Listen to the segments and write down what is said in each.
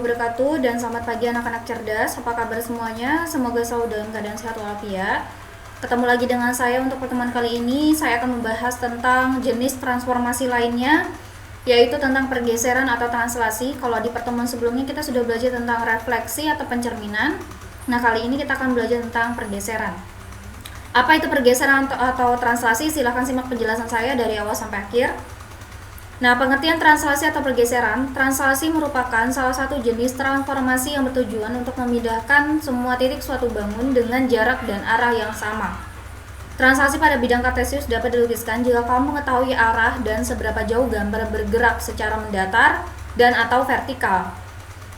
wabarakatuh dan selamat pagi anak-anak cerdas. Apa kabar semuanya? Semoga selalu dalam keadaan sehat walafiat. Ketemu lagi dengan saya untuk pertemuan kali ini. Saya akan membahas tentang jenis transformasi lainnya, yaitu tentang pergeseran atau translasi. Kalau di pertemuan sebelumnya kita sudah belajar tentang refleksi atau pencerminan. Nah, kali ini kita akan belajar tentang pergeseran. Apa itu pergeseran atau translasi? Silahkan simak penjelasan saya dari awal sampai akhir. Nah, pengertian translasi atau pergeseran. Translasi merupakan salah satu jenis transformasi yang bertujuan untuk memindahkan semua titik suatu bangun dengan jarak dan arah yang sama. Translasi pada bidang kartesius dapat dilukiskan jika kamu mengetahui arah dan seberapa jauh gambar bergerak secara mendatar dan atau vertikal.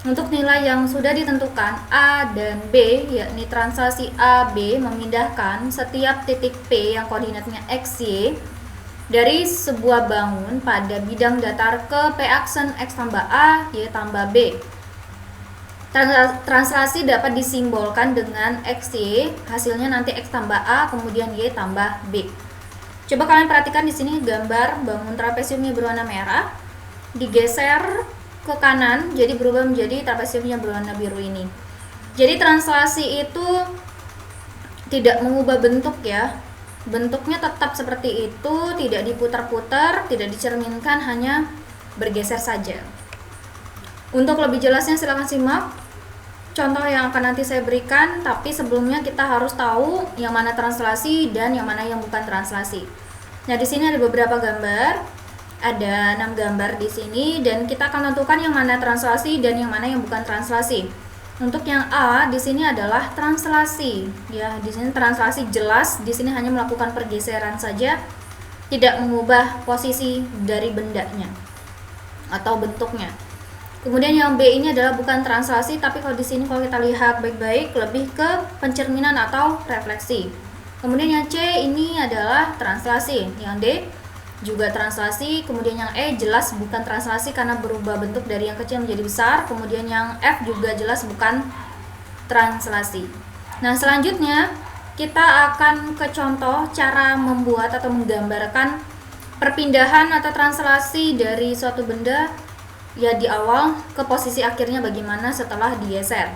Untuk nilai yang sudah ditentukan A dan B, yakni translasi AB memindahkan setiap titik P yang koordinatnya X, Y dari sebuah bangun pada bidang datar ke P aksen X tambah A, Y tambah B. Translasi dapat disimbolkan dengan X, Y, hasilnya nanti X tambah A, kemudian Y tambah B. Coba kalian perhatikan di sini gambar bangun trapesiumnya berwarna merah, digeser ke kanan, jadi berubah menjadi trapesiumnya berwarna biru ini. Jadi translasi itu tidak mengubah bentuk ya. Bentuknya tetap seperti itu, tidak diputar-putar, tidak dicerminkan, hanya bergeser saja. Untuk lebih jelasnya silakan simak contoh yang akan nanti saya berikan, tapi sebelumnya kita harus tahu yang mana translasi dan yang mana yang bukan translasi. Nah, di sini ada beberapa gambar, ada 6 gambar di sini, dan kita akan tentukan yang mana translasi dan yang mana yang bukan translasi. Untuk yang A di sini adalah translasi. Ya, di sini translasi jelas, di sini hanya melakukan pergeseran saja, tidak mengubah posisi dari bendanya atau bentuknya. Kemudian yang B ini adalah bukan translasi, tapi kalau di sini kalau kita lihat baik-baik lebih ke pencerminan atau refleksi. Kemudian yang C ini adalah translasi, yang D juga translasi, kemudian yang E jelas bukan translasi karena berubah bentuk dari yang kecil menjadi besar, kemudian yang F juga jelas bukan translasi. Nah, selanjutnya kita akan ke contoh cara membuat atau menggambarkan perpindahan atau translasi dari suatu benda ya di awal ke posisi akhirnya bagaimana setelah digeser.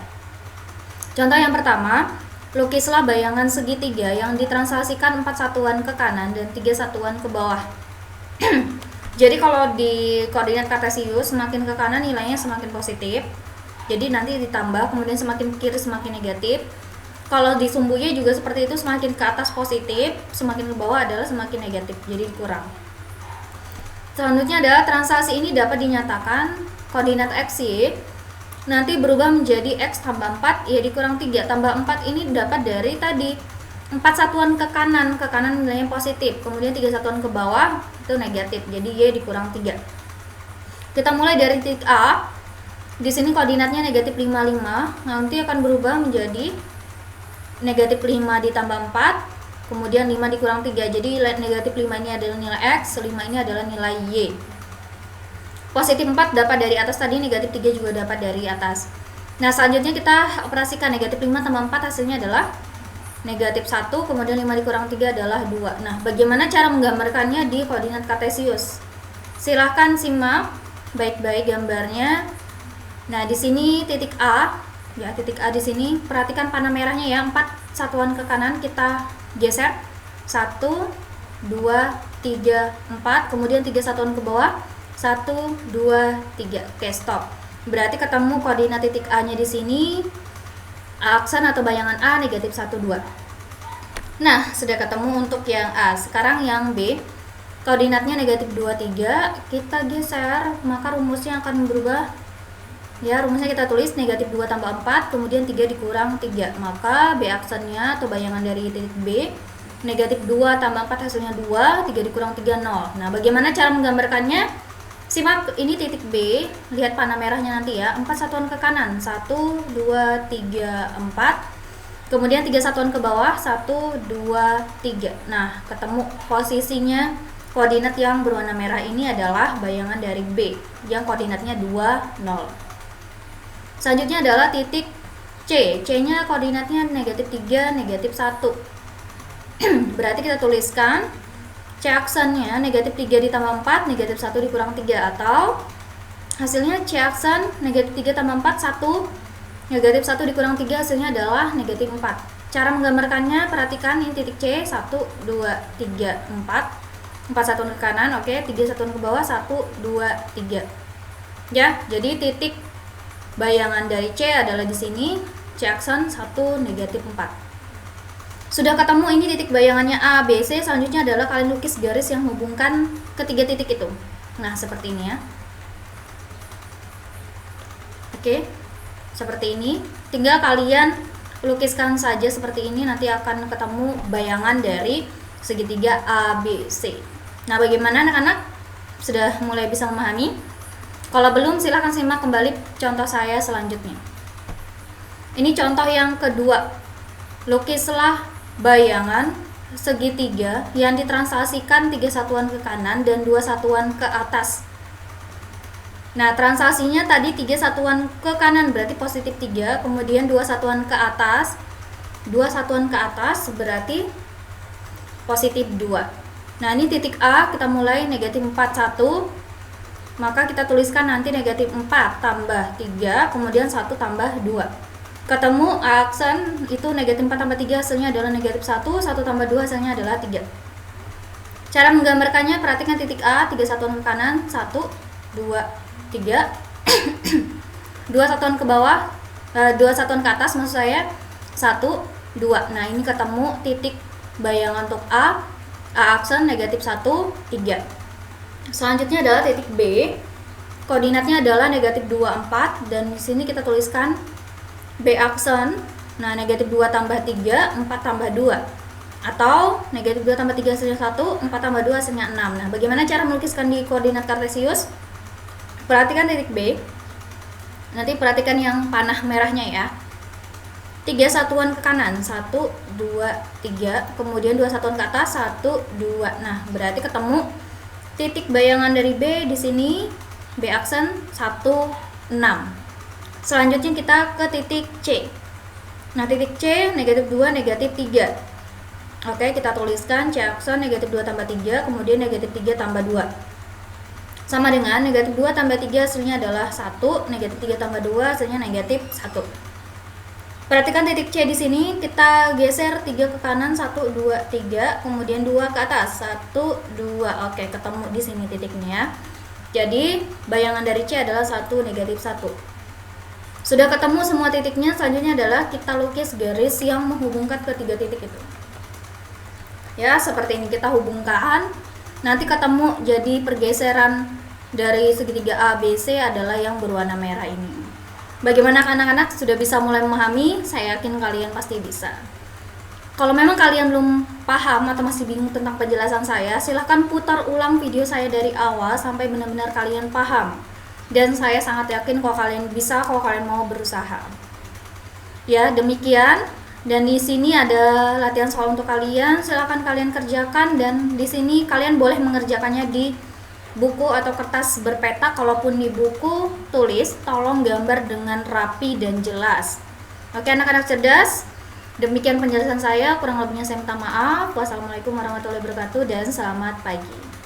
Contoh yang pertama, lukislah bayangan segitiga yang ditranslasikan 4 satuan ke kanan dan 3 satuan ke bawah. Jadi kalau di koordinat kartesius semakin ke kanan nilainya semakin positif, jadi nanti ditambah, kemudian semakin ke kiri semakin negatif. Kalau di sumbunya juga seperti itu, semakin ke atas positif, semakin ke bawah adalah semakin negatif, jadi kurang. Selanjutnya adalah translasi ini dapat dinyatakan koordinat X, Y nanti berubah menjadi X tambah 4, Y dikurang 3 tambah 4 ini dapat dari tadi 4 satuan ke kanan nilainya positif, kemudian 3 satuan ke bawah itu negatif, jadi Y dikurang 3. Kita mulai dari titik A. Di sini koordinatnya negatif 55, nanti akan berubah menjadi negatif 5 ditambah 4, kemudian 5 dikurang 3, jadi negatif 5 ini adalah nilai X, 5 ini adalah nilai Y. Positif 4 dapat dari atas tadi, negatif 3 juga dapat dari atas. Nah, selanjutnya kita operasikan negatif 5 tambah 4 hasilnya adalah negatif 1, kemudian 5 dikurang 3 adalah 2. Nah, bagaimana cara menggambarkannya di koordinat kartesius? Silahkan simak baik-baik gambarnya. Nah, di sini titik A, ya titik A di sini, perhatikan panah merahnya ya, 4 satuan ke kanan kita geser. 1, 2, 3, 4, kemudian 3 satuan ke bawah. 1, 2, 3. Oke, stop. Berarti ketemu koordinat titik A-nya di sini. Aksen atau bayangan A negatif 1, 2. Nah, sudah ketemu untuk yang A. Sekarang yang B, koordinatnya negatif 2, 3. Kita geser, maka rumusnya akan berubah. Ya, rumusnya kita tulis negatif 2 tambah 4, kemudian 3 dikurang 3. Maka B aksennya atau bayangan dari titik B, negatif 2 tambah 4 hasilnya 2, 3 dikurang 3, 0. Nah, bagaimana cara menggambarkannya? Simak ini titik B, lihat panah merahnya nanti ya, 4 satuan ke kanan, 1, 2, 3, 4, kemudian 3 satuan ke bawah, 1, 2, 3. Nah, ketemu posisinya koordinat yang berwarna merah ini adalah bayangan dari B, yang koordinatnya 2, 0. Selanjutnya adalah titik C, C-nya koordinatnya negatif 3, negatif 1. Berarti kita tuliskan C aksennya negatif 3 ditambah 4, negatif 1 dikurang 3, atau hasilnya C aksen negatif 3 tambah 4, 1. Negatif 1 dikurang 3 hasilnya adalah negatif 4. Cara menggambarkannya, perhatikan ini titik C, 1, 2, 3, 4. 4 satuan ke kanan, oke, 3 satuan ke bawah, 1, 2, 3. Ya, jadi titik bayangan dari C adalah di sini, C aksen 1, negatif 4. Sudah ketemu ini titik bayangannya A, B, C, selanjutnya adalah kalian lukis garis yang menghubungkan ketiga titik itu. Nah, seperti ini ya. Oke, seperti ini. Tinggal kalian lukiskan saja seperti ini, nanti akan ketemu bayangan dari segitiga ABC. Nah, bagaimana anak-anak? Sudah mulai bisa memahami? Kalau belum, silahkan simak kembali contoh saya selanjutnya. Ini contoh yang kedua. Lukislah bayangan segitiga yang ditranslasikan 3 satuan ke kanan dan 2 satuan ke atas. Nah, translasinya tadi 3 satuan ke kanan berarti positif 3, kemudian 2 satuan ke atas. 2 satuan ke atas berarti positif 2. Nah, ini titik A, kita mulai negatif 4, 1. Maka kita tuliskan nanti negatif 4 tambah 3, kemudian 1 tambah 2. Ketemu A aksen itu negatif 4 tambah 3 hasilnya adalah negatif 1, 1 tambah 2 hasilnya adalah 3. Cara menggambarkannya, perhatikan titik A, 3 satuan ke kanan, 1, 2, 3. 2 satuan ke bawah, 2 satuan ke atas maksud saya, 1, 2. Nah, ini ketemu titik bayangan untuk A aksen negatif 1, 3. Selanjutnya adalah titik B, koordinatnya adalah negatif 2, 4, dan di sini kita tuliskan B aksen, nah negatif 2 tambah 3, 4 tambah 2. Atau negatif 2 tambah 3 hasilnya 1, 4 tambah 2 hasilnya 6. Nah, bagaimana cara melukiskan di koordinat kartesius? Perhatikan titik B. Nanti perhatikan yang panah merahnya ya. 3 satuan ke kanan, 1, 2, 3. Kemudian 2 satuan ke atas, 1, 2. Nah, berarti ketemu titik bayangan dari B di sini, B aksen 1, 6. Selanjutnya kita ke titik C. Nah, titik C negatif 2, negatif 3. Oke, kita tuliskan C aksen negatif 2 tambah 3, kemudian negatif 3 tambah 2. Sama dengan negatif 2 tambah 3 hasilnya adalah 1, negatif 3 tambah 2 hasilnya negatif 1. Perhatikan titik C di sini, kita geser 3 ke kanan, 1, 2, 3, kemudian 2 ke atas, 1, 2. Oke, ketemu di sini titiknya. Jadi, bayangan dari C adalah 1, negatif 1. Sudah ketemu semua titiknya, selanjutnya adalah kita lukis garis yang menghubungkan ketiga titik itu. Ya, seperti ini kita hubungkan. Nanti ketemu jadi pergeseran dari segitiga ABC adalah yang berwarna merah ini. Bagaimana anak-anak, sudah bisa mulai memahami? Saya yakin kalian pasti bisa. Kalau memang kalian belum paham atau masih bingung tentang penjelasan saya, silahkan putar ulang video saya dari awal sampai benar-benar kalian paham. Dan saya sangat yakin kalau kalian bisa, kalau kalian mau berusaha. Ya, demikian. Dan di sini ada latihan soal untuk kalian, silakan kalian kerjakan, dan di sini kalian boleh mengerjakannya di buku atau kertas berpeta. Kalaupun di buku tulis, tolong gambar dengan rapi dan jelas. Oke anak-anak cerdas, demikian penjelasan saya, kurang lebihnya saya minta maaf. Wassalamualaikum warahmatullahi wabarakatuh dan selamat pagi.